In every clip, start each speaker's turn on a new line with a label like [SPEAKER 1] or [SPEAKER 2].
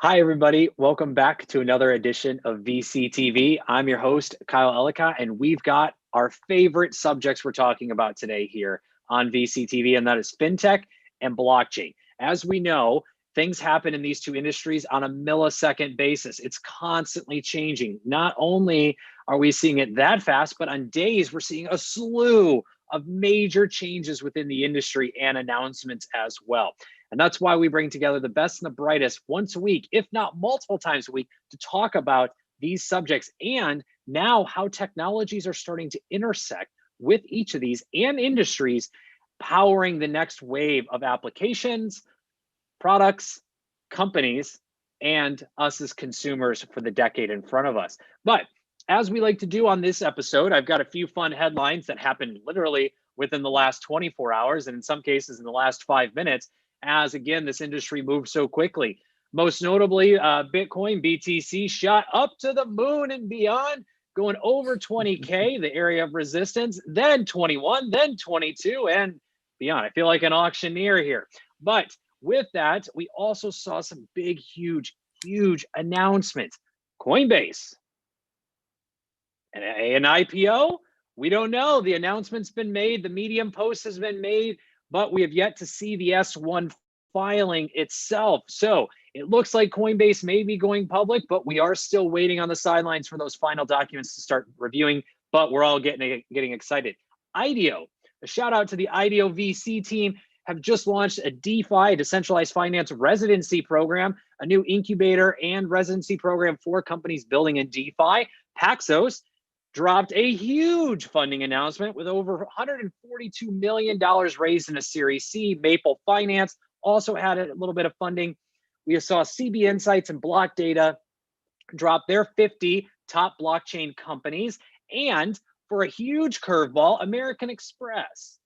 [SPEAKER 1] Hi, everybody. Welcome back to another edition of VCTV. I'm your host, Kyle Ellicott, and we've got our favorite subjects we're talking about today here on VCTV, and that is fintech and blockchain. As we know, things happen in these two industries on a millisecond basis. It's constantly changing. Not only are we seeing it that fast, but on days we're seeing a slew of major changes within the industry and announcements as well. And that's why we bring together the best and the brightest once a week, if not multiple times a week, to talk about these subjects and now how technologies are starting to intersect with each of these and industries, powering the next wave of applications, products, companies, and us as consumers for the decade in front of us. But as we like to do on this episode, I've got a few fun headlines that happened literally within the last 24 hours, and in some cases in the last 5 minutes, as again, this industry moves so quickly. Most notably, Bitcoin, BTC shot up to the moon and beyond, going over 20K, the area of resistance, then 21, then 22, and beyond. I feel like an auctioneer here. But with that, we also saw some big, huge announcements. Coinbase, an IPO? We don't know. The announcement's been made. The Medium post has been made, but we have yet to see the S1 filing itself. So it looks like Coinbase may be going public, but we are still waiting on the sidelines for those final documents to start reviewing, but we're all getting excited. IDEO, a shout out to the IDEO VC team, have just launched a DeFi, decentralized finance residency program, a new incubator and residency program for companies building in DeFi. Paxos dropped a huge funding announcement with over $142 million raised in a Series C. Maple Finance also had a little bit of funding. We saw CB Insights and Block Data drop their 50 top blockchain companies. And for a huge curveball, American Express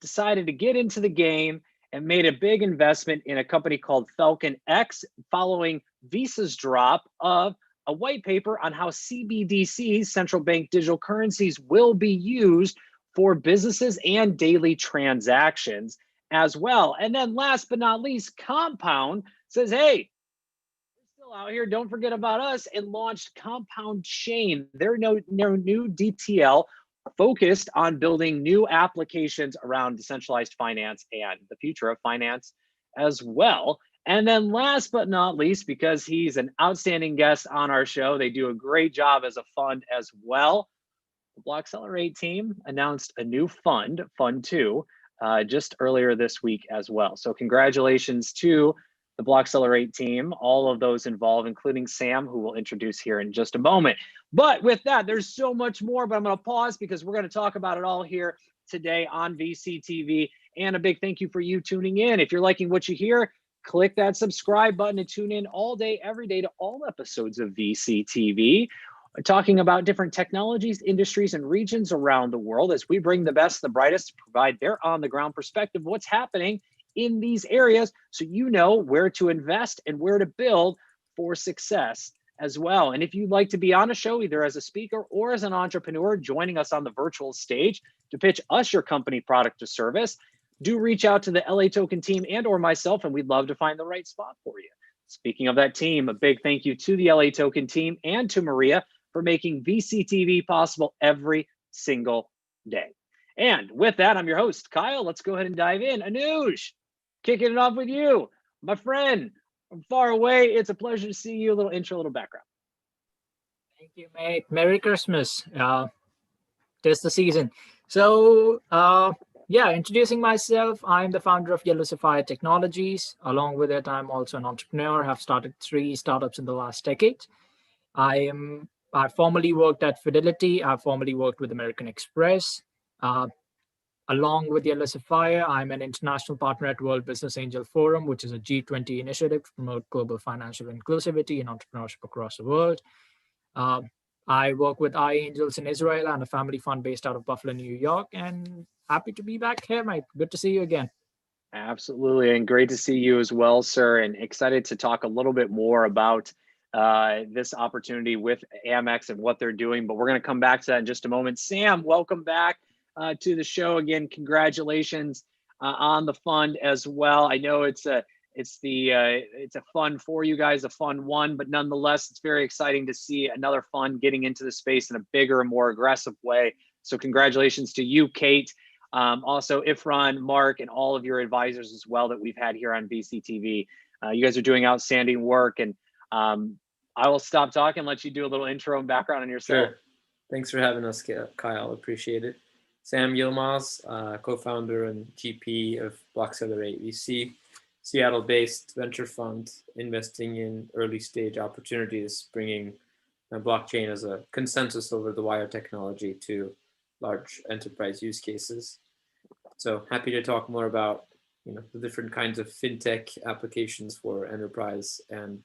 [SPEAKER 1] decided to get into the game and made a big investment in a company called Falcon X following Visa's drop of a white paper on how CBDCs, central bank digital currencies, will be used for businesses and daily transactions as well. And then last but not least, Compound says, hey, we're still out here, don't forget about us, and launched Compound Chain, their new DTL focused on building new applications around decentralized finance and the future of finance as well. And then last but not least, because he's an outstanding guest on our show, they do a great job as a fund as well. The Blockcelerate team announced a new fund, Fund 2, just earlier this week as well. So congratulations to the Blockcelerate team, all of those involved, including Sam, who we'll introduce here in just a moment. But with that, there's so much more, but I'm going to pause because we're going to talk about it all here today on VCTV. And a big thank you for you tuning in. If you're liking what you hear, click that subscribe button and tune in all day, every day to all episodes of VCTV. We're talking about different technologies, industries, and regions around the world as we bring the best, the brightest to provide their on-the-ground perspective of what's happening in these areas so you know where to invest and where to build for success as well. And if you'd like to be on a show, either as a speaker or as an entrepreneur, joining us on the virtual stage to pitch us your company, product, or service, do reach out to the LATOKEN team and or myself, and we'd love to find the right spot for you. Speaking of that team, a big thank you to the LATOKEN team and to Maria for making VCTV possible every single day. And with that, I'm your host, Kyle. Let's go ahead and dive in. Anuj, kicking it off with you. My friend from far away, it's a pleasure to see you. A little intro, a little background.
[SPEAKER 2] Thank you, mate. Merry Christmas. 'Tis the season. So, introducing myself, I'm the founder of Yellow Sapphire Technologies. Along with it, I'm also an entrepreneur. I've started 3 startups in the last decade. I formerly worked at Fidelity. I formerly worked with American Express. Along with Yellow Sapphire, I'm an international partner at World Business Angel Forum, which is a G20 initiative to promote global financial inclusivity and entrepreneurship across the world. I work with iAngels in Israel and a family fund based out of Buffalo, New York, and happy to be back here, mate. Good to see you again.
[SPEAKER 1] Absolutely, and great to see you as well, sir, and excited to talk a little bit more about this opportunity with Amex and what they're doing, but we're going to come back to that in just a moment. Sam, welcome back to the show again. Congratulations on the fund as well. I know it's it's a fun for you guys, a fun one, but nonetheless, it's very exciting to see another fund getting into the space in a bigger and more aggressive way. So congratulations to you, Kate. Also, Ifran, Mark, and all of your advisors as well that we've had here on BCTV. You guys are doing outstanding work, and I will stop talking and let you do a little intro and background on yourself.
[SPEAKER 3] Sure. Thanks for having us, Kyle. Appreciate it. Sam Yilmaz, co-founder and GP of Blockcelerate VC, Seattle-based venture fund investing in early-stage opportunities, bringing blockchain as a consensus over the wire technology to large enterprise use cases. So happy to talk more about the different kinds of fintech applications for enterprise and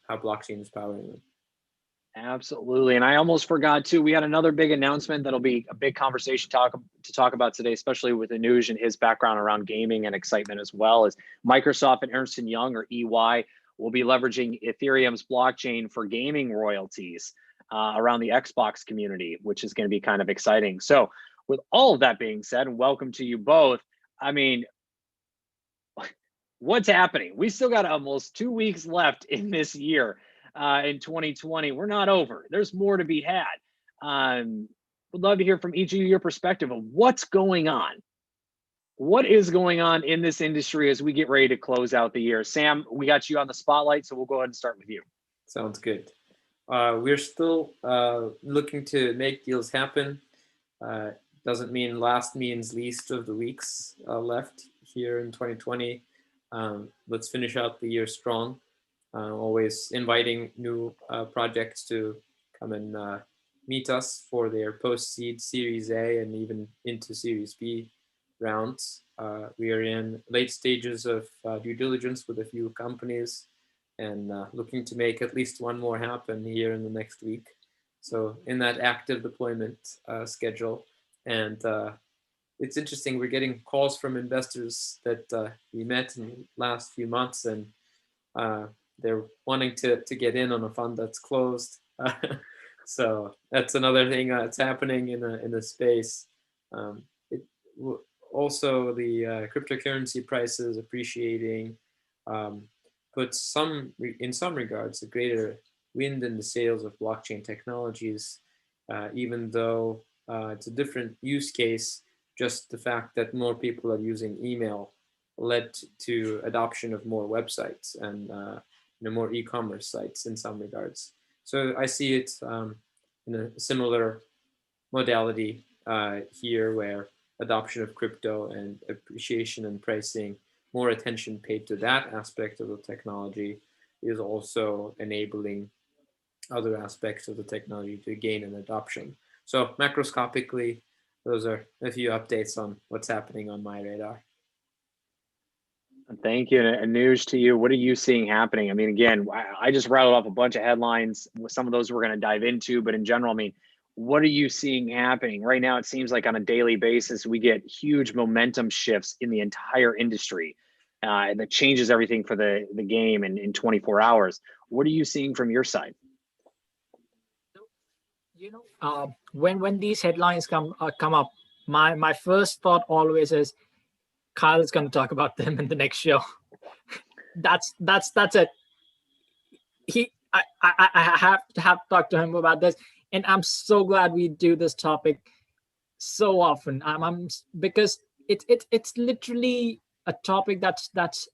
[SPEAKER 3] how blockchain is powering them.
[SPEAKER 1] Absolutely. And I almost forgot too, we had another big announcement that'll be a big conversation to talk about today, especially with Anuj and his background around gaming and excitement, as well as Microsoft and Ernst & Young, or EY, will be leveraging Ethereum's blockchain for gaming royalties around the Xbox community, which is going to be kind of exciting. So with all of that being said, and welcome to you both, I mean, what's happening? We still got almost 2 weeks left in this year. In 2020, we're not over. There's more to be had. Would love to hear from each of you your perspective of what's going on. What is going on in this industry as we get ready to close out the year? Sam, we got you on the spotlight, so we'll go ahead and start with you.
[SPEAKER 3] Sounds good. We're still looking to make deals happen. Doesn't mean last means least of the weeks left here in 2020. Let's finish out the year strong. Always inviting new projects to come and meet us for their post-seed Series A and even into Series B rounds. We are in late stages of due diligence with a few companies and looking to make at least one more happen here in the next week. So in that active deployment schedule. And it's interesting, we're getting calls from investors that we met in the last few months, and they're wanting to get in on a fund that's closed. So that's another thing that's happening in the space. Also, the cryptocurrency prices appreciating puts in some regards, a greater wind in the sails of blockchain technologies, even though it's a different use case. Just the fact that more people are using email led to adoption of more websites and more e-commerce sites in some regards. So I see it in a similar modality here, where adoption of crypto and appreciation and pricing, more attention paid to that aspect of the technology, is also enabling other aspects of the technology to gain an adoption. So macroscopically, those are a few updates on what's happening on my radar.
[SPEAKER 1] Thank you. And Anuj, to you, what are you seeing happening? I mean, again, I just rattled off a bunch of headlines. Some of those we're going to dive into, but in general, I mean, what are you seeing happening right now? It seems like on a daily basis, we get huge momentum shifts in the entire industry, and that changes everything for the game in 24 hours. What are you seeing from your side?
[SPEAKER 2] When these headlines come up, my first thought always is Kyle is going to talk about them in the next show. That's it. I have to talk to him about this, and I'm so glad we do this topic so often. Because it's literally a topic that's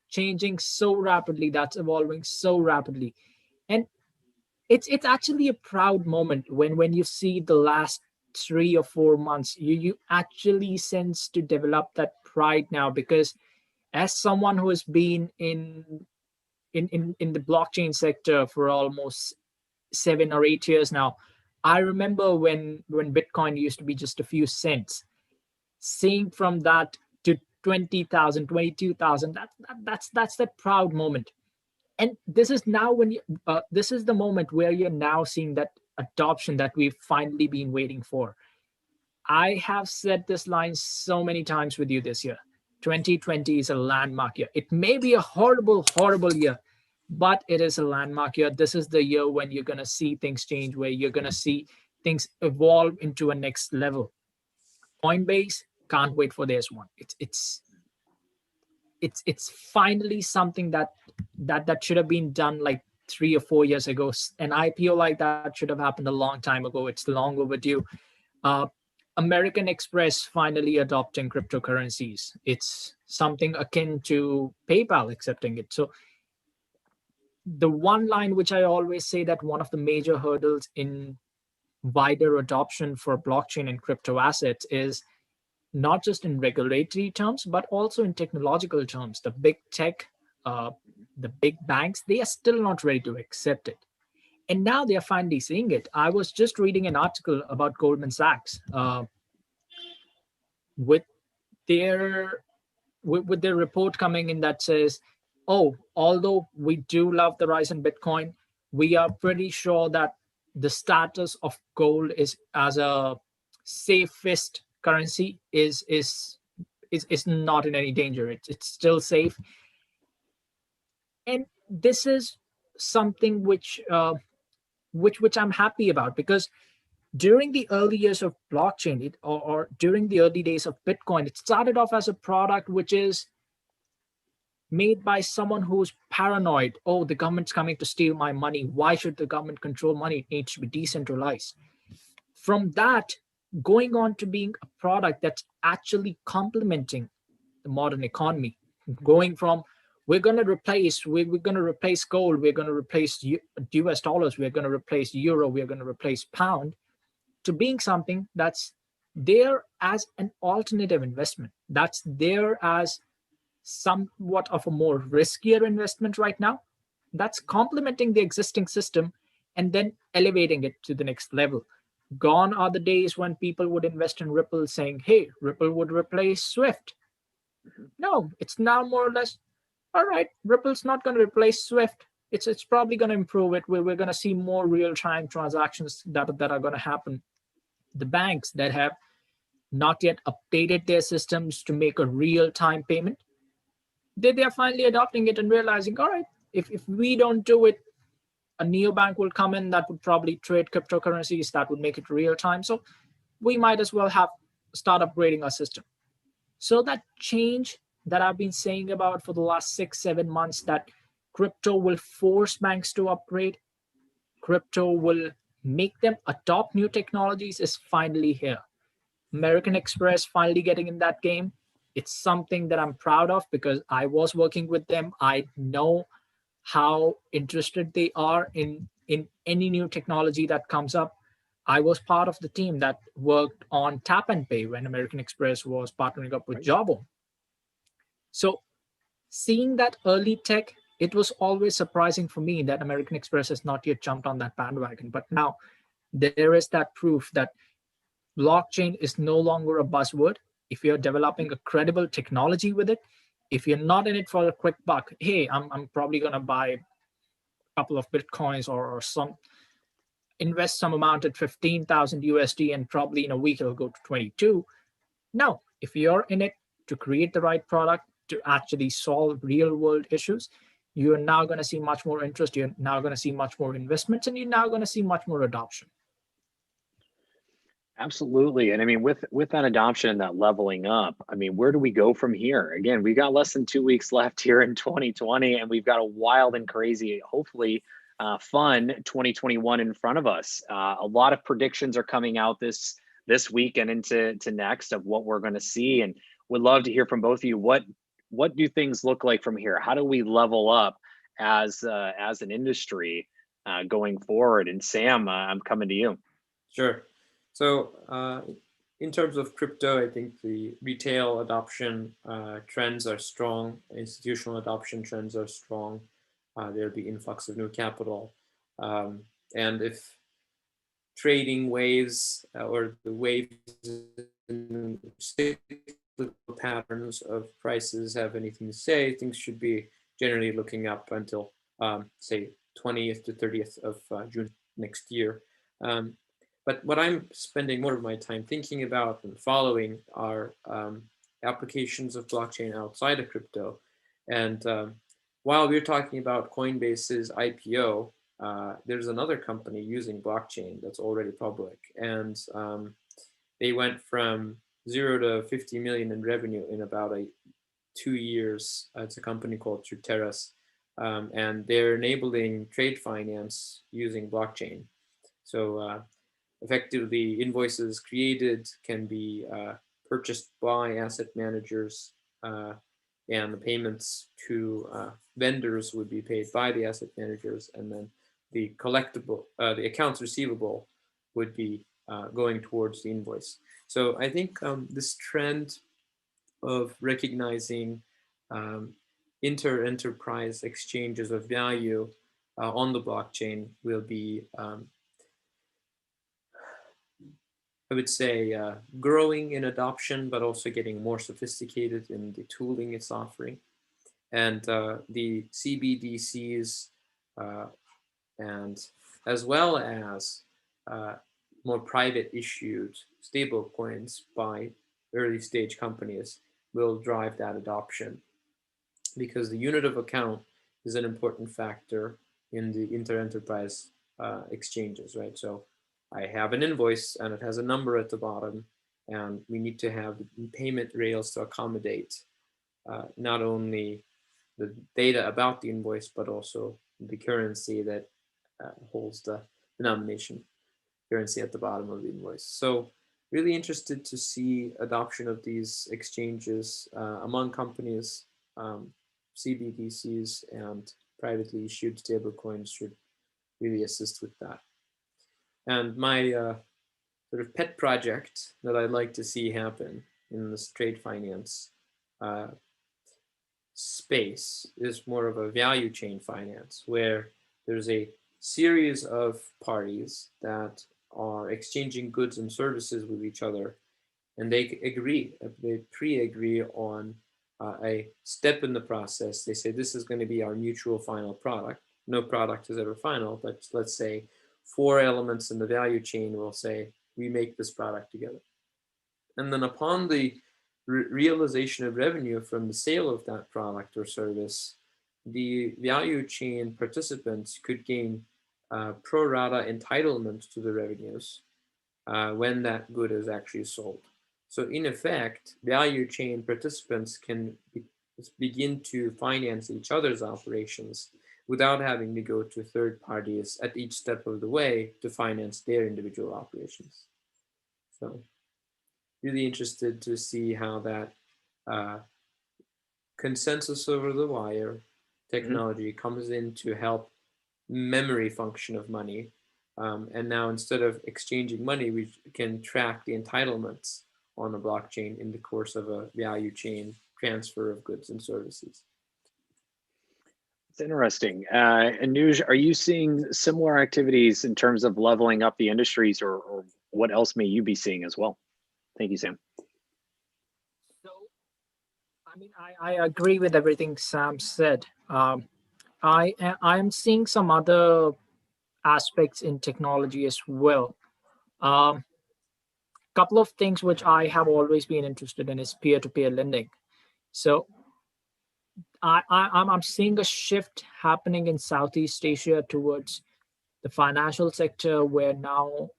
[SPEAKER 2] changing so rapidly, that's evolving so rapidly, and it's actually a proud moment when you see the last 3 or 4 months, you actually sense to develop that pride now, because as someone who has been in the blockchain sector for almost 7 or 8 years now, I remember when Bitcoin used to be just a few cents. Seeing from that to 20,000, 22,000, that's that proud moment. And this is now this is the moment where you're now seeing that adoption that we've finally been waiting for. I have said this line so many times with you this year. 2020 is a landmark year. It may be a horrible, horrible year, but it is a landmark year. This is the year when you're going to see things change, where you're going to see things evolve into a next level. Coinbase, can't wait for this one. it's finally something that should have been done like 3 or 4 years ago. An IPO like that should have happened a long time ago. It's long overdue. uh, American Express finally adopting cryptocurrencies. It's something akin to PayPal accepting it. So the one line which I always say, that one of the major hurdles in wider adoption for blockchain and crypto assets is not just in regulatory terms, but also in technological terms. The big tech, uh, the big banks, they are still not ready to accept it. And now they are finally seeing it. I was just reading an article about Goldman Sachs with their with their report coming in that says, oh, although we do love the rise in Bitcoin, we are pretty sure that the status of gold is as a safest currency is not in any danger. It's still safe. And this is something which I'm happy about, because during the early years of blockchain, or during the early days of Bitcoin, it started off as a product which is made by someone who's paranoid. Oh, the government's coming to steal my money. Why should the government control money? It needs to be decentralized. From that, going on to being a product that's actually complementing the modern economy, going from we're going to replace gold, we're going to replace US dollars, we're going to replace euro, we're going to replace pound, to being something that's there as an alternative investment, that's there as somewhat of a more riskier investment right now, that's complementing the existing system and then elevating it to the next level. Gone are the days when people would invest in Ripple saying, hey, Ripple would replace Swift. No, it's now more or less, all right, Ripple's not going to replace Swift. It's probably going to improve it. We're going to see more real-time transactions that are going to happen. The banks that have not yet updated their systems to make a real-time payment, they are finally adopting it and realizing, all right, if we don't do it, a neobank will come in that would probably trade cryptocurrencies that would make it real time. So we might as well start upgrading our system. So that change that I've been saying about for the last 6-7 months, that crypto will force banks to upgrade, crypto will make them adopt new technologies, is finally here. American Express finally getting in that game. It's something that I'm proud of because I was working with them. I know how interested they are in any new technology that comes up. I was part of the team that worked on Tap and Pay when American Express was partnering up with Jawbone. So seeing that early tech, it was always surprising for me that American Express has not yet jumped on that bandwagon. But now there is that proof that blockchain is no longer a buzzword. If you're developing a credible technology with it, if you're not in it for a quick buck, hey, I'm probably going to buy a couple of Bitcoins or invest some amount at 15,000 USD and probably in a week it'll go to 22. No, if you're in it to create the right product, to actually solve real world issues, you're now going to see much more interest. You're now going to see much more investments, and you're now going to see much more adoption.
[SPEAKER 1] Absolutely. And I mean, with that adoption and that leveling up, I mean, where do we go from here? Again, we got less than 2 weeks left here in 2020, and we've got a wild and crazy, hopefully fun 2021 in front of us. A lot of predictions are coming out this week and into next of what we're going to see, and would love to hear from both of you. What do things look like from here? How do we level up as an industry going forward? And Sam, I'm coming to you.
[SPEAKER 3] Sure. So in terms of crypto, I think the retail adoption trends are strong. Institutional adoption trends are strong. There'll be influx of new capital. And if trading waves or the waves in cyclical patterns of prices have anything to say, things should be generally looking up until, say, 20th to 30th of June next year. But what I'm spending more of my time thinking about and following are applications of blockchain outside of crypto. And while we're talking about Coinbase's IPO, there's another company using blockchain that's already public. And they went from 0 to 50 million in revenue in about 2 years. It's a company called Truteras, and they're enabling trade finance using blockchain. So effectively, invoices created can be purchased by asset managers, and the payments to vendors would be paid by the asset managers, and then the the accounts receivable would be going towards the invoice. So I think this trend of recognizing inter-enterprise exchanges of value on the blockchain will be, I would say, growing in adoption, but also getting more sophisticated in the tooling it's offering. And the CBDCs, and as well as more private issued stable coins by early stage companies will drive that adoption, because the unit of account is an important factor in the inter-enterprise exchanges, right? So I have an invoice and it has a number at the bottom, and we need to have the payment rails to accommodate not only the data about the invoice, but also the currency that holds the denomination currency at the bottom of the invoice. So really interested to see adoption of these exchanges among companies. CBDCs and privately issued stablecoins should really assist with that. And my sort of pet project that I'd like to see happen in this trade finance space is more of a value chain finance, where there's a series of parties that are exchanging goods and services with each other, and they pre-agree on a step in the process. They say this is going to be our mutual final product. No product is ever final, but let's say 4 elements in the value chain will say we make this product together. And then upon the realization of revenue from the sale of that product or service, the value chain participants could gain pro rata entitlement to the revenues when that good is actually sold. So in effect, value chain participants can begin to finance each other's operations without having to go to third parties at each step of the way to finance their individual operations. So really interested to see how that consensus over the wire technology comes in to help memory function of money. And now instead of exchanging money, we can track the entitlements on the blockchain in the course of a value chain transfer of goods and services.
[SPEAKER 1] It's interesting. Anuj, are you seeing similar activities in terms of leveling up the industries, or what else may you be seeing as well? Thank you, Sam.
[SPEAKER 2] So, I mean, I agree with everything Sam said. I am seeing some other aspects in technology as well. Couple of things which I have always been interested in is peer-to-peer lending. So I'm seeing a shift happening in Southeast Asia towards the financial sector, where now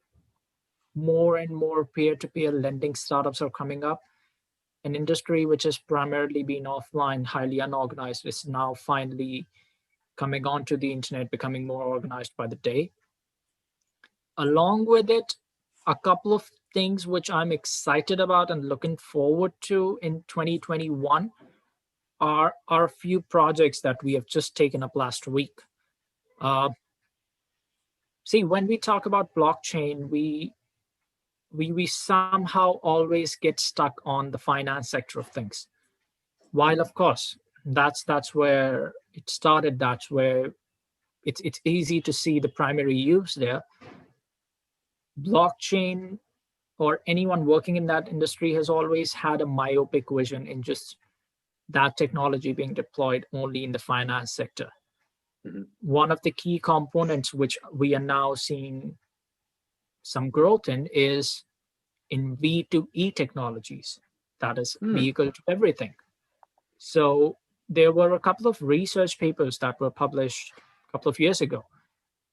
[SPEAKER 2] more and more peer-to-peer lending startups are coming up. An industry which has primarily been offline, highly unorganized, is now finally coming onto the internet, becoming more organized by the day. Along with it, a couple of things which I'm excited about and looking forward to in 2021 are a few projects that we have just taken up last week. See, when we talk about blockchain, we somehow always get stuck on the finance sector of things. While of course that's where it started, that's where it's easy to see the primary use there. Blockchain, or anyone working in that industry, has always had a myopic vision in just that technology being deployed only in the finance sector. One of the key components which we are now seeing some growth in is in V2E technologies, that is vehicle to everything. So there were a couple of research papers that were published a couple of years ago,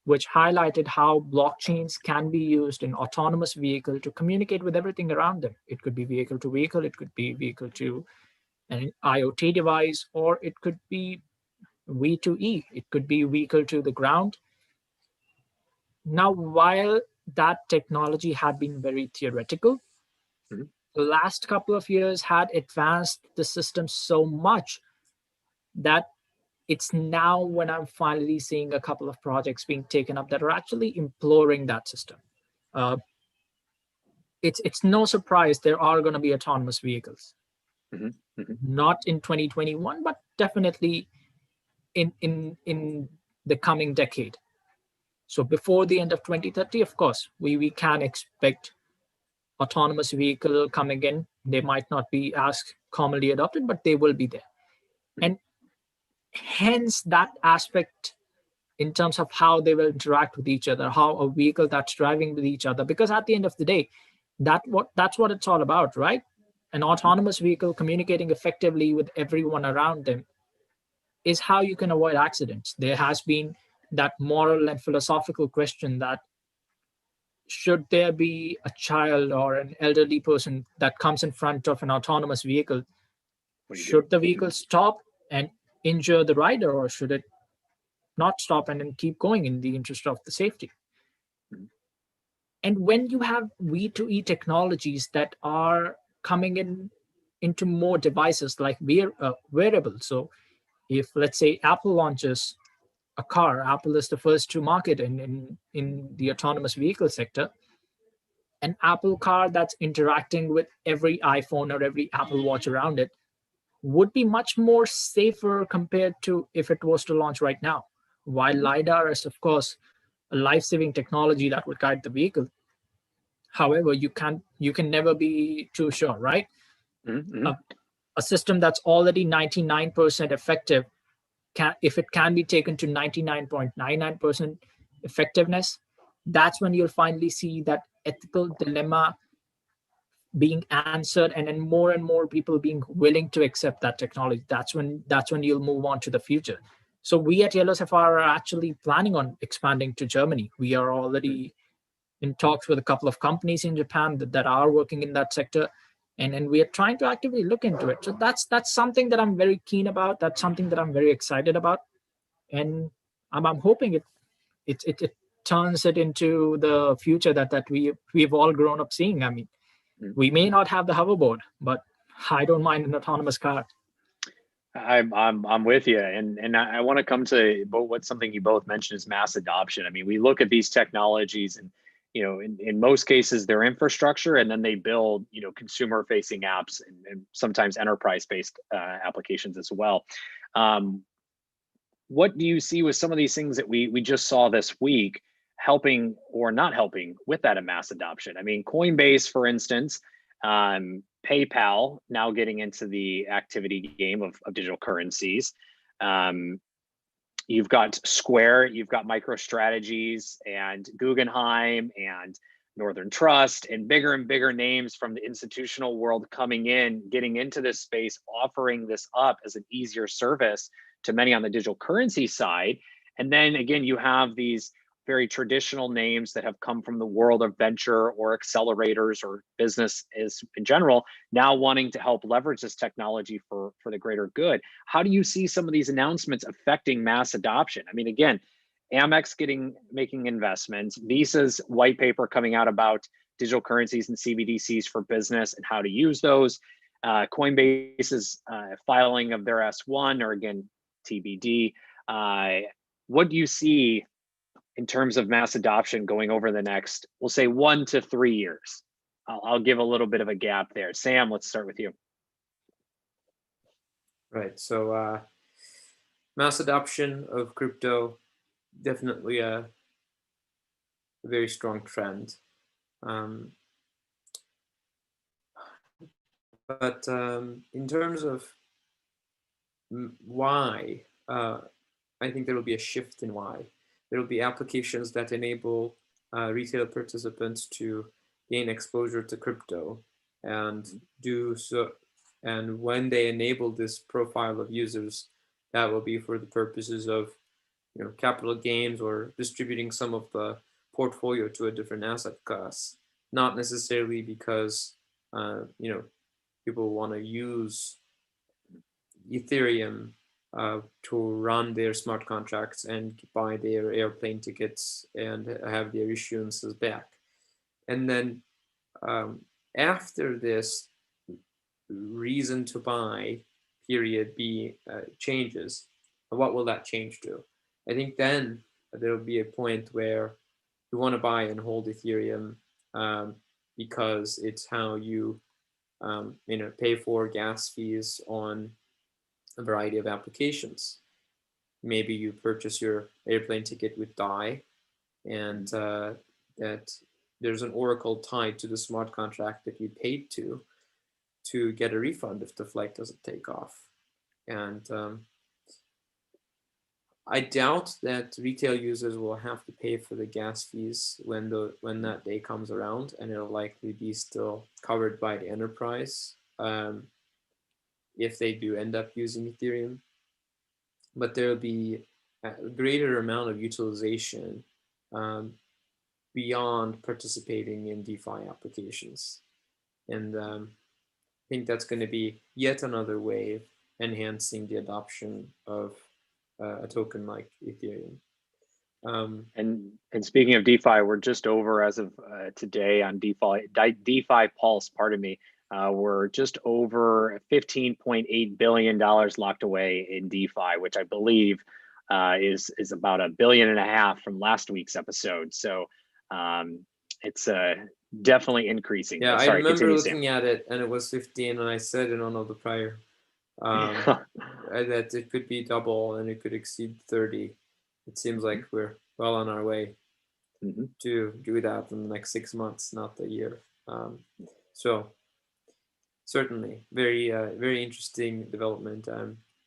[SPEAKER 2] which highlighted how blockchains can be used in autonomous vehicle to communicate with everything around them. It could be vehicle to vehicle, it could be vehicle to an IoT device, or it could be V2E. It could be vehicle to the ground. Now, while that technology had been very theoretical,
[SPEAKER 1] Mhm.
[SPEAKER 2] the last couple of years had advanced the system so much that it's now when I'm finally seeing a couple of projects being taken up that are actually imploring that system. Uh, it's no surprise there are going to be autonomous vehicles,
[SPEAKER 1] Mhm. Mhm.
[SPEAKER 2] not in 2021, but definitely in the coming decade. So before the end of 2030, of course, we can expect autonomous vehicle coming in. They might not be as commonly adopted, but they will be there. And hence that aspect in terms of how they will interact with each other, how a vehicle that's driving with each other. Because at the end of the day, that's what it's all about, right? An autonomous vehicle communicating effectively with everyone around them is how you can avoid accidents. There has been that moral and philosophical question that should there be a child or an elderly person that comes in front of an autonomous vehicle,
[SPEAKER 1] What do you do?
[SPEAKER 2] should the vehicle stop and injure the rider, or should it not stop and then keep going in the interest of the safety?
[SPEAKER 1] Mhm.
[SPEAKER 2] And when you have V2E technologies that are coming in into more devices like wearables, so if let's say Apple launches a car, Apple is the first to market in the autonomous vehicle sector, an Apple car that's interacting with every iPhone or every Apple Watch around it would be much more safer compared to if it was to launch right now. While LiDAR is, of course, a life-saving technology that would guide the vehicle, however, you can never be too sure, right?
[SPEAKER 1] Mhm. Mhm.
[SPEAKER 2] A, a system that's already 99% effective, if it can be taken to 99.99% effectiveness, that's when you'll finally see that ethical dilemma being answered, and more people being willing to accept that technology. That's when you'll move on to the future. So we at Yellow Sapphire are actually planning on expanding to Germany. We are already in talks with a couple of companies in Japan that are working in that sector, and we are trying to actively look into it. So that's something that I'm very keen about. That's something that I'm very excited about, and I'm hoping it turns it into the future that we've all grown up seeing. I mean,
[SPEAKER 1] Mhm.
[SPEAKER 2] we may not have the hoverboard, but I don't mind an autonomous car.
[SPEAKER 1] I'm with you, and I want to come to what's something you both mentioned is mass adoption. I mean, we look at these technologies, and in most cases, they're infrastructure, and then they build consumer-facing apps and sometimes enterprise-based applications as well. Um, what do you see with some of these things that we just saw this week helping or not helping with that mass adoption? I mean, Coinbase, for instance, PayPal now getting into the activity game of digital currencies. Um, you've got Square, you've got MicroStrategies and Guggenheim and Northern Trust and bigger names from the institutional world coming in, getting into this space, offering this up as an easier service to many on the digital currency side. And then again, you have these very traditional names that have come from the world of venture or accelerators or business is in general now wanting to help leverage this technology for the greater good. How do you see some of these announcements affecting mass adoption? I mean, again, Amex making investments, Visa's white paper coming out about digital currencies and CBDCs for business and how to use those, Coinbase's filing of their S1, or again, TBD. What do you see in terms of mass adoption going over the next, we'll say 1 to 3 years? I'll give a little bit of a gap there. Sam, let's start with you.
[SPEAKER 3] Right. So mass adoption of crypto, definitely a very strong trend. Um, but in terms of why, I think there will be a shift in why. There will be applications that enable retail participants to gain exposure to crypto and do so. And when they enable this profile of users, that will be for the purposes of capital gains or distributing some of the portfolio to a different asset class, not necessarily because people want to use Ethereum to run their smart contracts and buy their airplane tickets and have their issuances back. And then after this reason to buy period changes, what will that change to? I think then there will be a point where you want to buy and hold Ethereum because it's how you pay for gas fees on a variety of applications. Maybe you purchase your airplane ticket with DAI, and that there's an oracle tied to the smart contract that you paid to get a refund if the flight doesn't take off. And I doubt that retail users will have to pay for the gas fees when that day comes around, and it'll likely be still covered by the enterprise if they do end up using Ethereum. But there'll be a greater amount of utilization beyond participating in DeFi applications. And I think that's going to be yet another way of enhancing the adoption of a token like Ethereum.
[SPEAKER 1] And speaking of DeFi, we're just over, as of today, on DeFi Pulse, pardon me, we're just over $15.8 billion locked away in DeFi, which I believe is about $1.5 billion from last week's episode. So it's definitely increasing.
[SPEAKER 3] Yeah,
[SPEAKER 1] Sorry,
[SPEAKER 3] I remember
[SPEAKER 1] continue,
[SPEAKER 3] looking
[SPEAKER 1] Sam.
[SPEAKER 3] at it and it was 15, and I said in one of the prior that it could be double and it could exceed 30. It seems like we're well on our way to do that in the next 6 months, not the year. So certainly very very interesting development.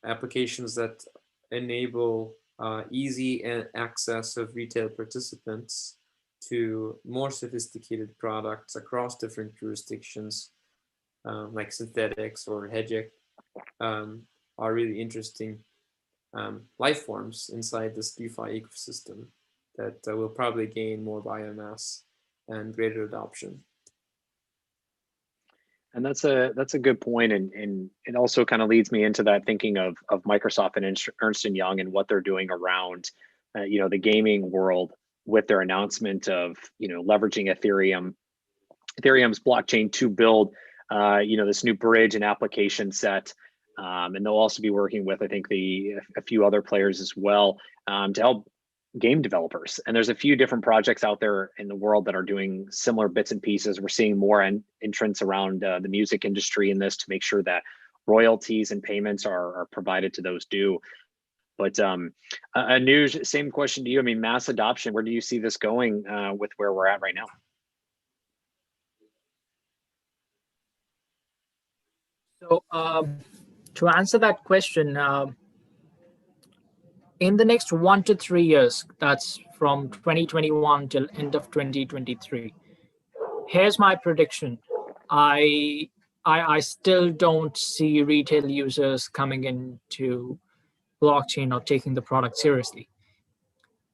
[SPEAKER 3] Applications that enable easy access of retail participants to more sophisticated products across different jurisdictions, like synthetics or hedging, are really interesting life forms inside this DeFi ecosystem that will probably gain more biomass and greater adoption.
[SPEAKER 1] And that's a good point, and it also kind of leads me into that thinking of Microsoft and Ernst & Young and what they're doing around the gaming world with their announcement of leveraging Ethereum's blockchain to build this new bridge and application set, and they'll also be working with, I think, a few other players as well to help game developers. And there's a few different projects out there in the world that are doing similar bits and pieces. We're seeing more entrants around the music industry in this to make sure that royalties and payments are provided to those due. But Anuj, same question to you. I mean, mass adoption, where do you see this going with where we're at right now?
[SPEAKER 2] So to answer that question, in the next 1 to 3 years, that's from 2021 till end of 2023, here's my prediction. I still don't see retail users coming into blockchain or taking the product seriously.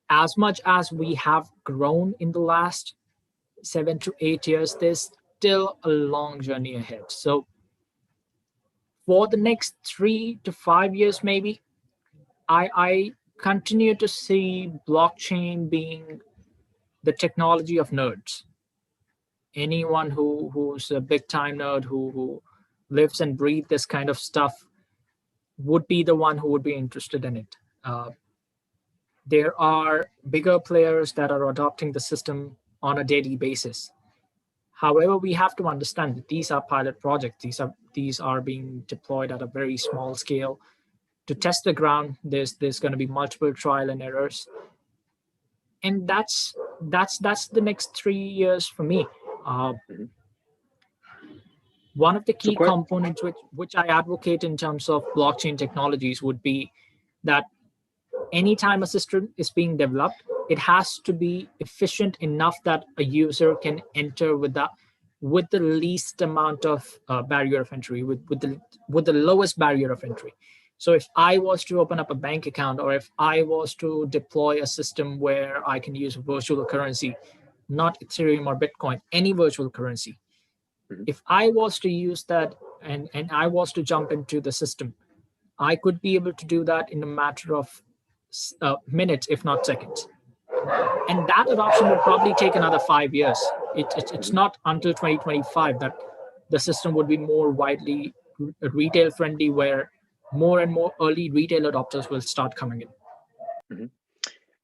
[SPEAKER 2] As much as we have grown in the last 7 to 8 years, there's still a long journey ahead. So for the next 3 to 5 years, maybe, I continue to see blockchain being the technology of nerds. Anyone who's a big time nerd who lives and breathes this kind of stuff would be the one who would be interested in it. There are bigger players that are adopting the system on a daily basis. However, we have to understand that these are pilot projects. These are being deployed at a very small scale. To test the ground, there's going to be multiple trial and errors, and that's the next 3 years for me. One of the key components which I advocate in terms of blockchain technologies would be that anytime a system is being developed, it has to be efficient enough that a user can enter with the least amount of barrier of entry, with the lowest barrier of entry. So if I was to open up a bank account, or if I was to deploy a system where I can use virtual currency, not Ethereum or Bitcoin, any virtual currency, if I was to use that and I was to jump into the system, I could be able to do that in a matter of minutes, if not seconds. And that adoption would probably take another 5 years. It's not until 2025 that the system would be more widely retail friendly, where more and more early retail adopters will start coming in.
[SPEAKER 1] Mhm.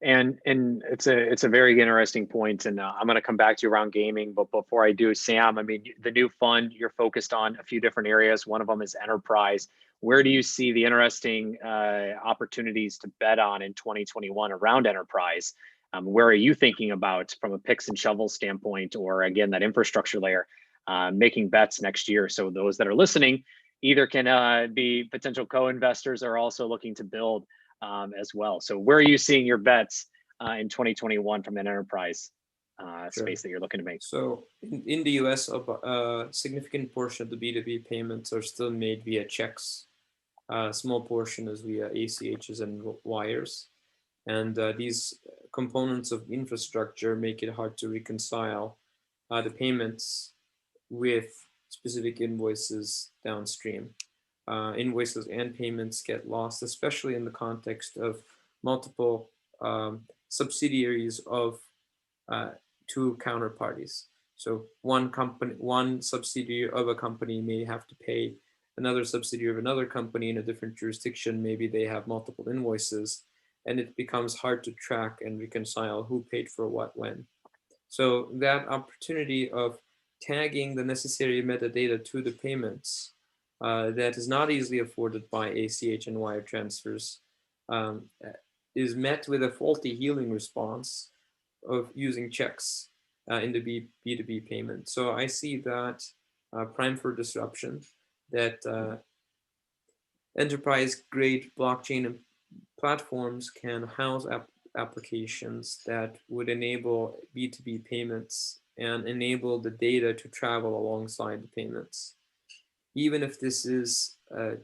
[SPEAKER 1] And it's a very interesting point, and I'm going to come back to you around gaming. But before I do, Sam, I mean, the new fund, you're focused on a few different areas. One of them is enterprise. Where do you see the interesting opportunities to bet on in 2021 around enterprise? Where are you thinking about from a picks and shovels standpoint, or again that infrastructure layer, making bets next year? So those that are listening either can be potential co-investors or also looking to build as well. So where are you seeing your bets in 2021 from an enterprise space that you're looking to make?
[SPEAKER 3] So in the US, a significant portion of the B2B payments are still made via checks. A small portion is via ACHs and wires. And these components of infrastructure make it hard to reconcile the payments with specific invoices downstream. Invoices and payments get lost, especially in the context of multiple subsidiaries of two counterparties. So one subsidiary of a company may have to pay another subsidiary of another company in a different jurisdiction. Maybe they have multiple invoices, and it becomes hard to track and reconcile who paid for what when. So that opportunity of tagging the necessary metadata to the payments that is not easily afforded by ACH and wire transfers is met with a faulty healing response of using checks in the B2B payment. So I see that prime for disruption, that enterprise-grade blockchain platforms can house applications that would enable B2B payments and enable the data to travel alongside the payments. Even if this is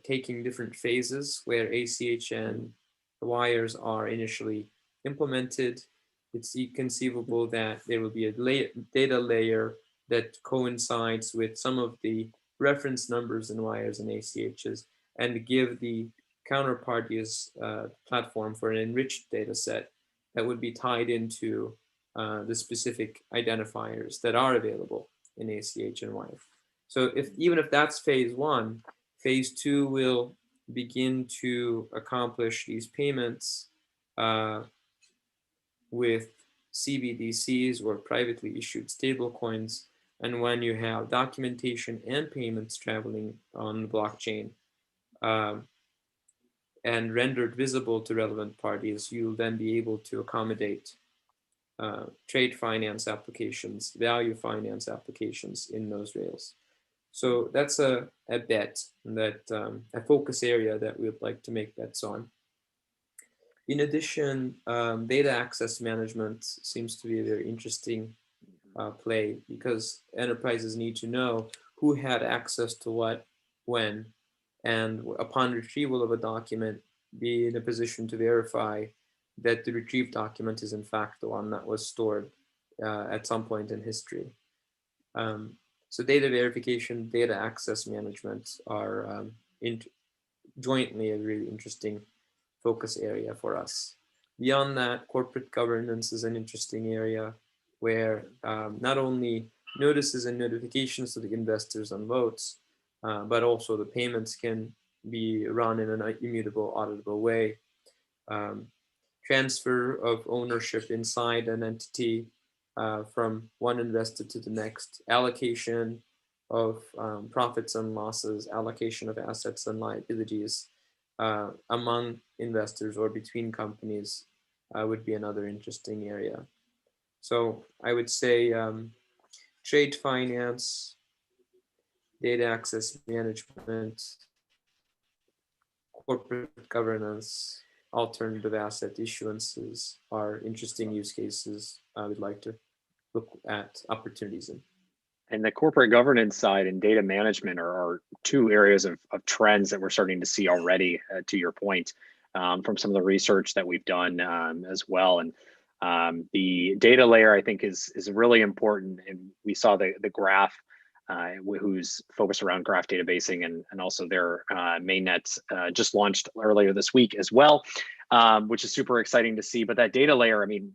[SPEAKER 3] taking different phases where ACH and wires are initially implemented, it's conceivable that there will be a data layer that coincides with some of the reference numbers in wires and ACHs and give the counterparties platform for an enriched data set that would be tied into the specific identifiers that are available in ACH and wire. So even if that's phase one, phase two will begin to accomplish these payments with CBDCs or privately issued stablecoins. And when you have documentation and payments traveling on the blockchain and rendered visible to relevant parties, you'll then be able to accommodate trade finance applications, value finance applications in those rails. So that's a bet, that a focus area that we'd like to make bets on. In addition, data access management seems to be a very interesting play, because enterprises need to know who had access to what, when, and upon retrieval of a document, be in a position to verify that the retrieved document is in fact the one that was stored at some point in history. So data verification, data access management are jointly a really interesting focus area for us. Beyond that, corporate governance is an interesting area where not only notices and notifications to the investors on votes, but also the payments can be run in an immutable, auditable way. Transfer of ownership inside an entity from one investor to the next, allocation of profits and losses, allocation of assets and liabilities among investors or between companies would be another interesting area. So I would say trade finance, data access management, corporate governance, alternative asset issuances are interesting use cases I would like to look at opportunities in.
[SPEAKER 1] And the corporate governance side and data management are two areas of trends that we're starting to see already, to your point, from some of the research that we've done as well. And the data layer, I think, is really important. And we saw the graph who's focused around graph databasing, and also their mainnet just launched earlier this week as well, which is super exciting to see. But that data layer, I mean,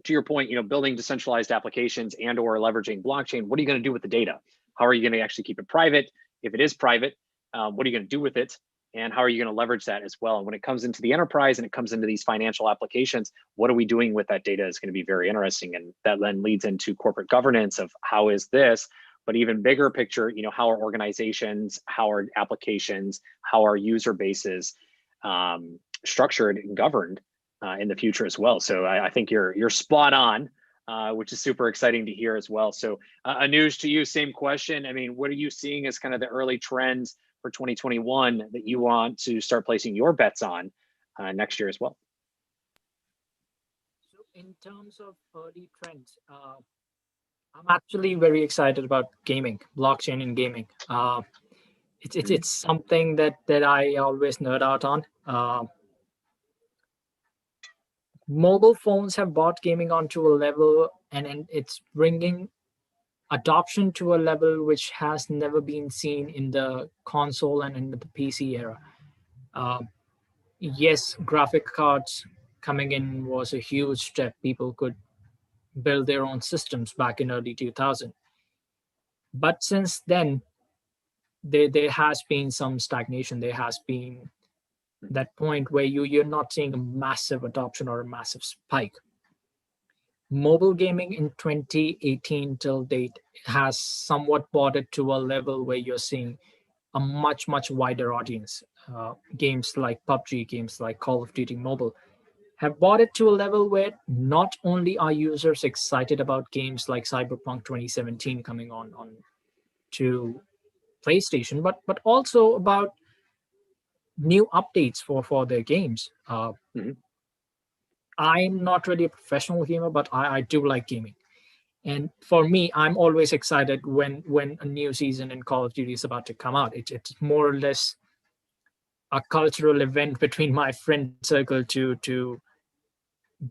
[SPEAKER 1] to your point, building decentralized applications and or leveraging blockchain, what are you going to do with the data? How are you going to actually keep it private? If it is private, what are you going to do with it? And how are you going to leverage that as well? And when it comes into the enterprise and it comes into these financial applications, what are we doing with that data is going to be very interesting. And that then leads into corporate governance of how is this, but even bigger picture, how are organizations, how are applications, how are user bases structured and governed in the future as well. So I think you're spot on, which is super exciting to hear as well. So Anuj, to you, same question. I mean, what are you seeing as kind of the early trends for 2021 that you want to start placing your bets on next year as well?
[SPEAKER 2] So in terms of early trends, I'm actually very excited about gaming, blockchain and gaming. It's something that I always nerd out on. Mobile phones have brought gaming onto a level, and it's bringing adoption to a level which has never been seen in the console and in the PC era. Yes, graphic cards coming in was a huge step. People could build their own systems back in early 2000. But since then, there has been some stagnation. There has been that point where you're not seeing a massive adoption or a massive spike. Mobile gaming in 2018 till date has somewhat brought it to a level where you're seeing a much wider audience. Games like PUBG, games like Call of Duty Mobile have brought it to a level where not only are users excited about games like Cyberpunk 2017 coming on to PlayStation, but also about new updates for their games. I'm not really a professional gamer, but I do like gaming. And for me, I'm always excited when a new season in Call of Duty is about to come out. It's more or less a cultural event between my friend circle to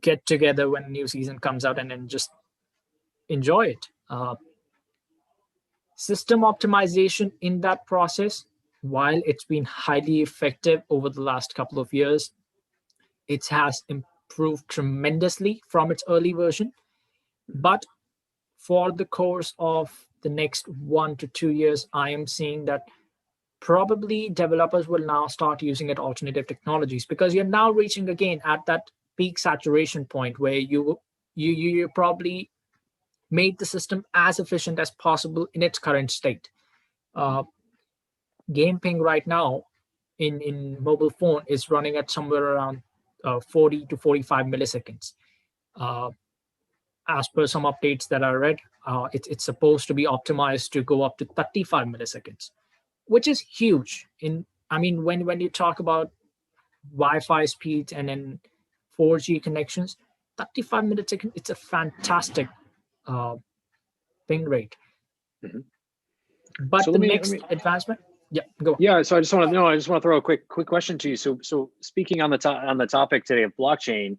[SPEAKER 2] get together when a new season comes out and then just enjoy it. System optimization in that process, while it's been highly effective over the last couple of years, it has improved tremendously from its early version. But for the course of the next 1 to 2 years, I am seeing that probably developers will now start using it alternative technologies, because you're now reaching again at that peak saturation point where you probably made the system as efficient as possible in its current state. Game ping right now in mobile phone is running at somewhere around 40 to 45 milliseconds. As per some updates that I read, it's supposed to be optimized to go up to 35 milliseconds, which is huge. When you talk about Wi-Fi speeds and then 4G connections, 35 milliseconds, it's a fantastic ping rate. But
[SPEAKER 1] So
[SPEAKER 2] the next advancement, go on.
[SPEAKER 1] Yeah, so I just want to throw a quick question to you. So speaking on the topic today of blockchain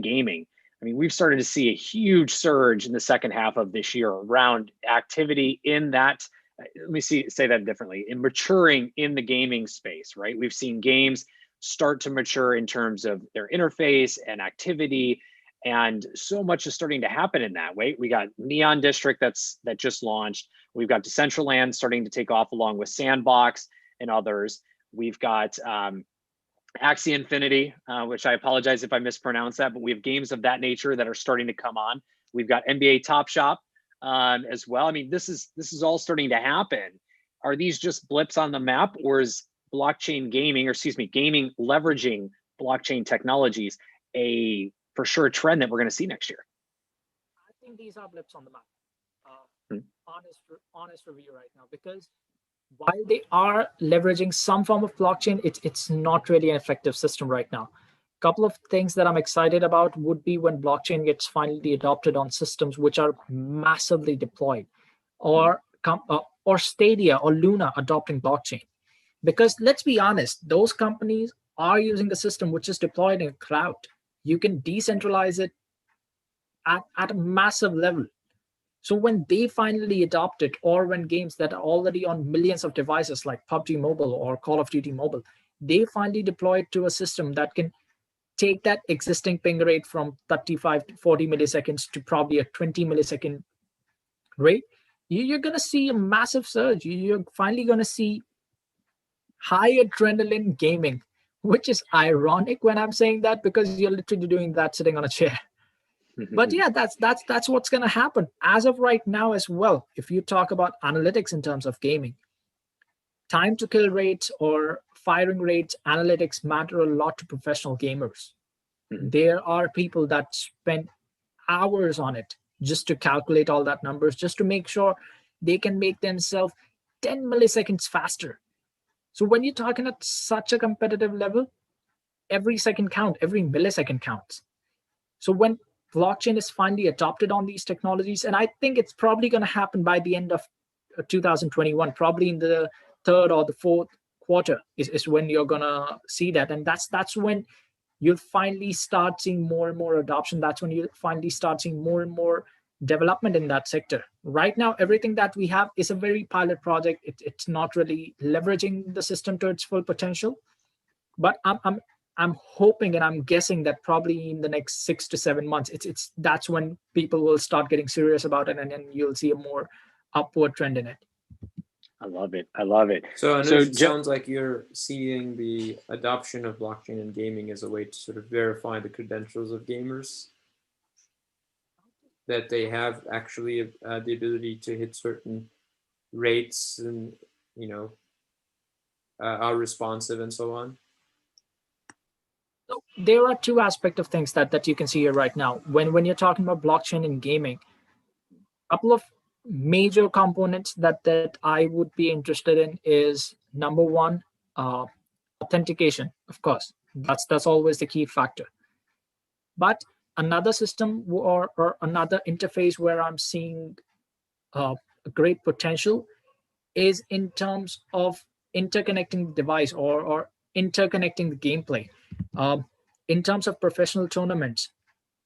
[SPEAKER 1] gaming, I mean, we've started to see a huge surge in the second half of this year around activity in that. Let me say that differently. In maturing in the gaming space, right? We've seen games start to mature in terms of their interface and activity, and so much is starting to happen in that way. We got Neon District that just launched. We've got Decentraland starting to take off along with Sandbox and others. We've got Axie Infinity, which I apologize if I mispronounce that, but we have games of that nature that are starting to come on. We've got NBA Top Shop as well. I mean, this is all starting to happen. Are these just blips on the map, or is gaming leveraging blockchain technologies a for sure trend that we're going to see next year?
[SPEAKER 2] I think these are blips on the map. Honest review right now, because while they are leveraging some form of blockchain, it's not really an effective system right now. A couple of things that I'm excited about would be when blockchain gets finally adopted on systems which are massively deployed, or Stadia or Luna adopting blockchain. Because let's be honest, those companies are using a system which is deployed in a cloud. You can decentralize it at a massive level. So when they finally adopt it, or when games that are already on millions of devices like PUBG Mobile or Call of Duty Mobile, they finally deploy it to a system that can take that existing ping rate from 35 to 40 milliseconds to probably a 20 millisecond rate, you're going to see a massive surge. You're finally going to see high adrenaline gaming, which is ironic when I'm saying that, because you're literally doing that sitting on a chair. But yeah, that's what's going to happen as of right now as well. If you talk about analytics in terms of gaming, time to kill rates or firing rates analytics matter a lot to professional gamers. There are people that spend hours on it just to calculate all that numbers, just to make sure they can make themselves 10 milliseconds faster. So when you're talking at such a competitive level, every second count, every millisecond counts. So when blockchain is finally adopted on these technologies, and I think it's probably going to happen by the end of 2021, probably in the third or the fourth quarter is when you're going to see that. And that's when you'll finally start seeing more and more adoption. That's when you finally start seeing more and more development in that sector. Right now, everything that we have is a very pilot project. It's not really leveraging the system to its full potential. But I'm hoping and I'm guessing that probably in the next 6 to 7 months, that's when people will start getting serious about it, and then you'll see a more upward trend in it.
[SPEAKER 1] I love it. I love it.
[SPEAKER 3] So
[SPEAKER 1] So
[SPEAKER 3] it sounds like you're seeing the adoption of blockchain in gaming as a way to sort of verify the credentials of gamers, that they have actually the ability to hit certain rates and, you know, are responsive and so on.
[SPEAKER 2] So there are two aspects of things that you can see here right now. When you're talking about blockchain in gaming, a couple of major components that I would be interested in is, number one, authentication. Of course, that's always the key factor. But another system or another interface where I'm seeing a great potential is in terms of interconnecting the device or interconnecting the gameplay. In terms of professional tournaments,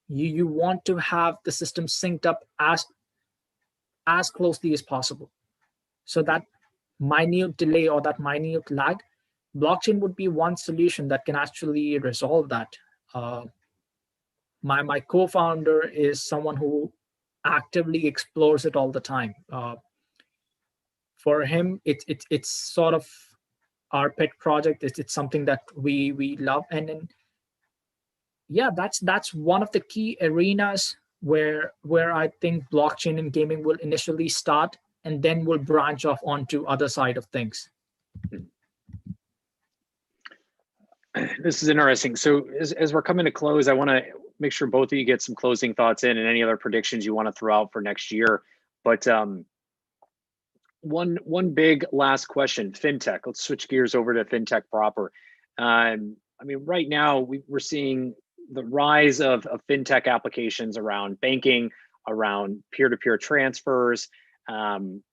[SPEAKER 2] you want to have the system synced up as closely as possible. So that minute delay or that minute lag, blockchain would be one solution that can actually resolve that. My co-founder is someone who actively explores it all the time. For him, it's sort of our pet project. It's something that we love, and then yeah, that's one of the key arenas where I think blockchain and gaming will initially start, and then will branch off onto other side of things.
[SPEAKER 1] This is interesting. So as we're coming to close, I want to make sure both of you get some closing thoughts in and any other predictions you want to throw out for next year. But one big last question, fintech. Let's switch gears over to fintech proper. I mean, right now we're seeing the rise of fintech applications around banking, around peer-to-peer transfers.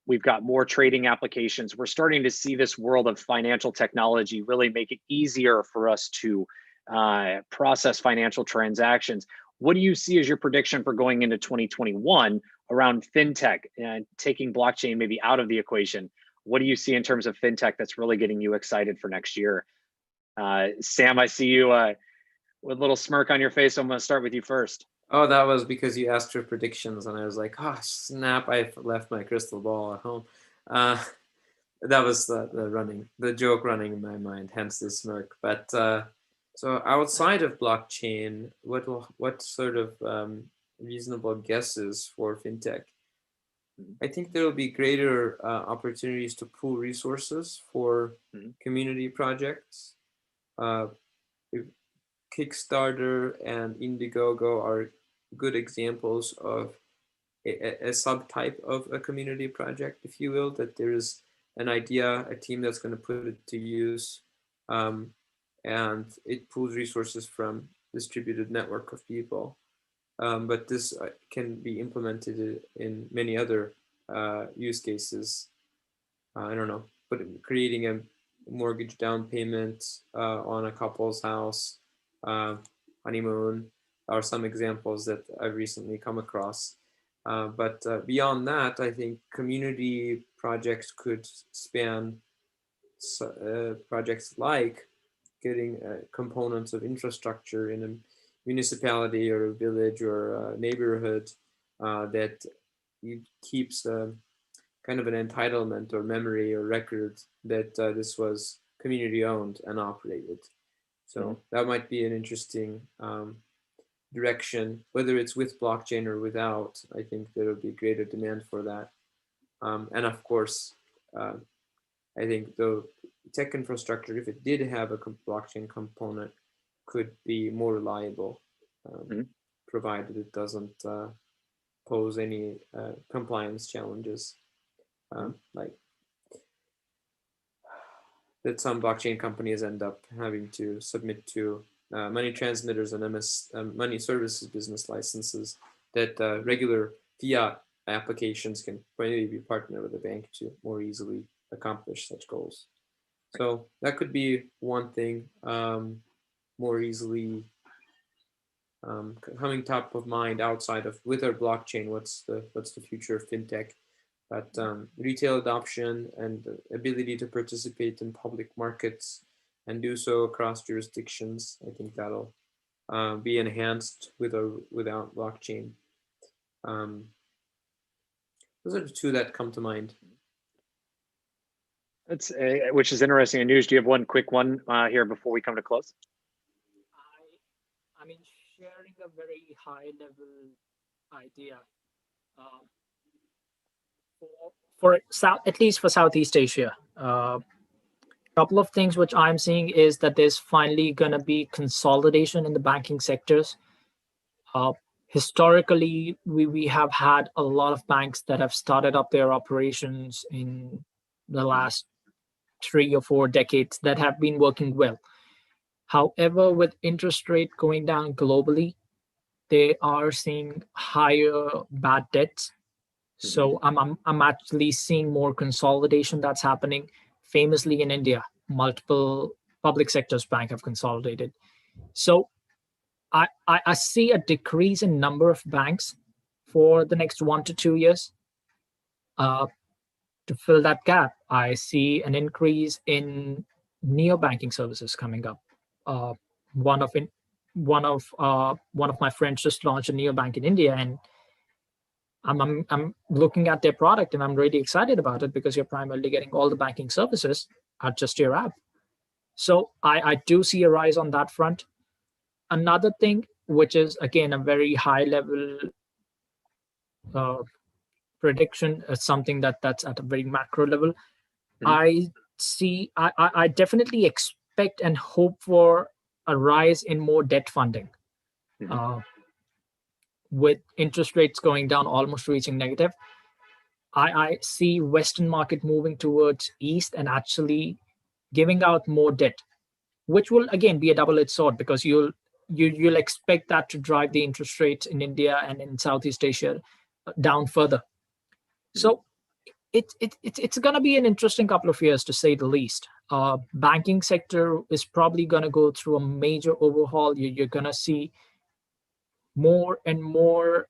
[SPEAKER 1] We've got more trading applications. We're starting to see this world of financial technology really make it easier for us to process financial transactions. What do you see as your prediction for going into 2021 around fintech and taking blockchain maybe out of the equation? What do you see in terms of fintech that's really getting you excited for next year? Sam, I see you with a little smirk on your face. So I'm going to start with you first.
[SPEAKER 3] Oh, that was because you asked for predictions, and I was like, oh, snap, I left my crystal ball at home. That was the joke running in my mind, hence the smirk. But so outside of blockchain, what sort of reasonable guesses for fintech? I think there will be greater opportunities to pool resources for community projects. Kickstarter and Indiegogo are good examples of a subtype of a community project, if you will, that there is an idea, a team that's going to put it to use, and it pools resources from distributed network of people. But this can be implemented in many other use cases. I don't know, but creating a mortgage down payment on a couple's house, honeymoon, are some examples that I've recently come across. But beyond that, I think community projects could span projects like getting components of infrastructure in a municipality or a village or a neighborhood that keeps kind of an entitlement or memory or record that this was community owned and operated. So that might be an interesting direction, whether it's with blockchain or without. I think there will be greater demand for that. And of course, I think the tech infrastructure, if it did have a blockchain component, could be more reliable, provided it doesn't pose any compliance challenges, like that some blockchain companies end up having to submit to money transmitters and money services business licenses that regular fiat applications can maybe be partnered with a bank to more easily accomplish such goals. So that could be one thing more easily coming top of mind outside of with our blockchain. What's the future of fintech? But retail adoption and the ability to participate in public markets and do so across jurisdictions, I think that'll be enhanced with or without blockchain. Those are the two that come to mind.
[SPEAKER 1] That's which is interesting. News, do you have one quick one here before we come to close?
[SPEAKER 2] I mean, sharing a very high level idea for South, at least for Southeast Asia. Couple of things which I'm seeing is that there's finally going to be consolidation in the banking sectors. Historically, we have had a lot of banks that have started up their operations in the last 3 or 4 decades that have been working well. However, with interest rate going down globally, they are seeing higher bad debts. So I'm actually seeing more consolidation that's happening. Famously in India, multiple public sectors bank have consolidated. So I see a decrease in number of banks for the next 1 to 2 years. To fill that gap, I see an increase in neobanking services coming up. One of my friends just launched a neobank in India, and I'm looking at their product and I'm really excited about it because you're primarily getting all the banking services at just your app. So I do see a rise on that front. Another thing, which is again a very high level prediction, is something that's at a very macro level. I definitely expect and hope for a rise in more debt funding. With interest rates going down, almost reaching negative, I see Western market moving towards East and actually giving out more debt, which will again be a double-edged sword because you'll expect that to drive the interest rates in India and in Southeast Asia down further. So it's going to be an interesting couple of years, to say the least. Banking sector is probably going to go through a major overhaul. You're going to see more and more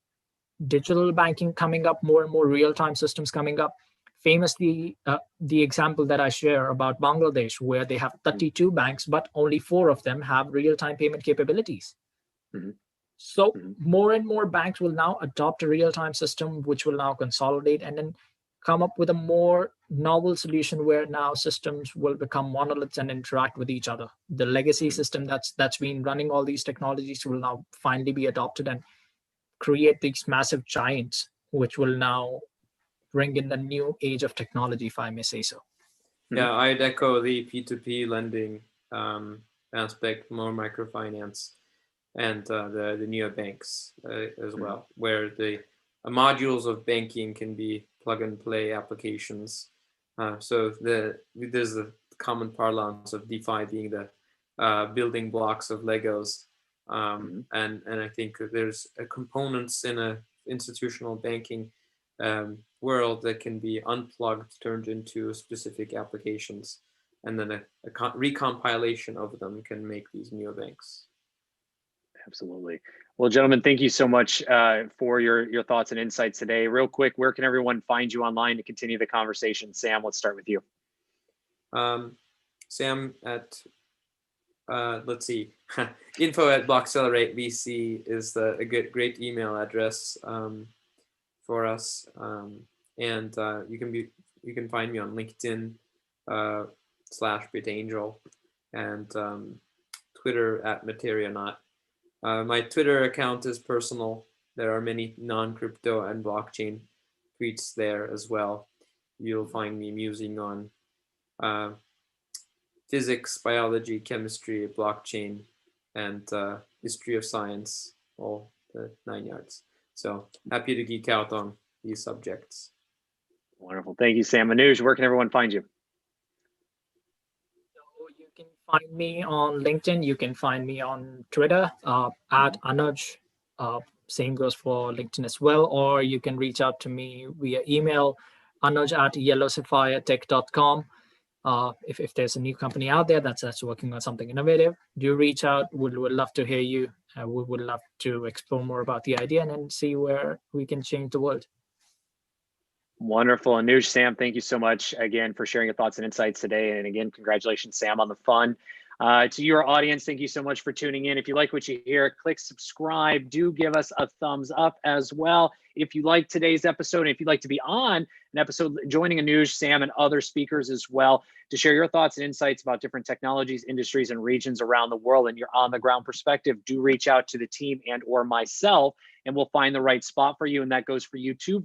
[SPEAKER 2] digital banking coming up, more and more real-time systems coming up. Famously, the example that I share about Bangladesh, where they have 32 banks, but only 4 of them have real-time payment capabilities. So more and more banks will now adopt a real-time system, which will now consolidate and then come up with a more novel solution where now systems will become monoliths and interact with each other. The legacy system that's been running all these technologies will now finally be adopted and create these massive giants, which will now bring in the new age of technology, if I may say so.
[SPEAKER 3] Yeah, I'd echo the P2P lending aspect, more microfinance, and the neobanks as well, where the modules of banking can be plug-and-play applications. So there's a common parlance of DeFi being the building blocks of Legos. And I think there's components in a institutional banking world that can be unplugged, turned into specific applications, and then a recompilation of them can make these neobanks.
[SPEAKER 1] Absolutely. Well, gentlemen, thank you so much for your thoughts and insights today. Real quick, where can everyone find you online to continue the conversation? Sam, let's start with you.
[SPEAKER 3] Sam at, let's see, info@blockcelerate.vc is a great email address for us. And you can find me on LinkedIn /BitAngel and Twitter @Materianaut. My Twitter account is personal. There are many non-crypto and blockchain tweets there as well. You'll find me musing on physics, biology, chemistry, blockchain, and history of science, all the 9 yards. So happy to geek out on these subjects.
[SPEAKER 1] Wonderful. Thank you, Sam. Anuj, where can everyone find you?
[SPEAKER 2] So you can find me on LinkedIn. You can find me on Twitter at Anuj. Same goes for LinkedIn as well. Or you can reach out to me via email, anuj@yellowsapphiretech.com. If there's a new company out there that's working on something innovative, do reach out. Would love to hear you. We would love to explore more about the idea and then see where we can change the world.
[SPEAKER 1] Wonderful. Anuj, Sam, thank you so much again for sharing your thoughts and insights today. And again, congratulations, Sam, on the fun. To your audience, thank you so much for tuning in. If you like what you hear, click subscribe. Do give us a thumbs up as well. If you like today's episode, and if you'd like to be on an episode, joining Anuj, Sam, and other speakers as well to share your thoughts and insights about different technologies, industries, and regions around the world and your on-the-ground perspective, do reach out to the team and or myself, and we'll find the right spot for you. And that goes for you too,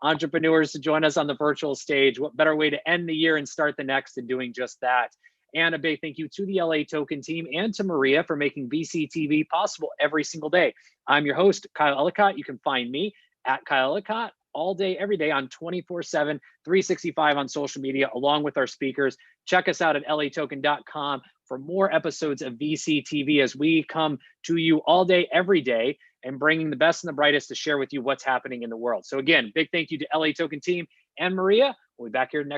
[SPEAKER 1] entrepreneurs, to join us on the virtual stage. What better way to end the year and start the next than doing just that? And a big thank you to the LATOKEN team and to Maria for making VCTV possible every single day. I'm your host, Kyle Ellicott. You can find me at Kyle Ellicott all day, every day on 24/7, 365 on social media, along with our speakers. Check us out at latoken.com for more episodes of VCTV as we come to you all day, every day, and bringing the best and the brightest to share with you what's happening in the world. So again, big thank you to LATOKEN team and Maria. We'll be back here next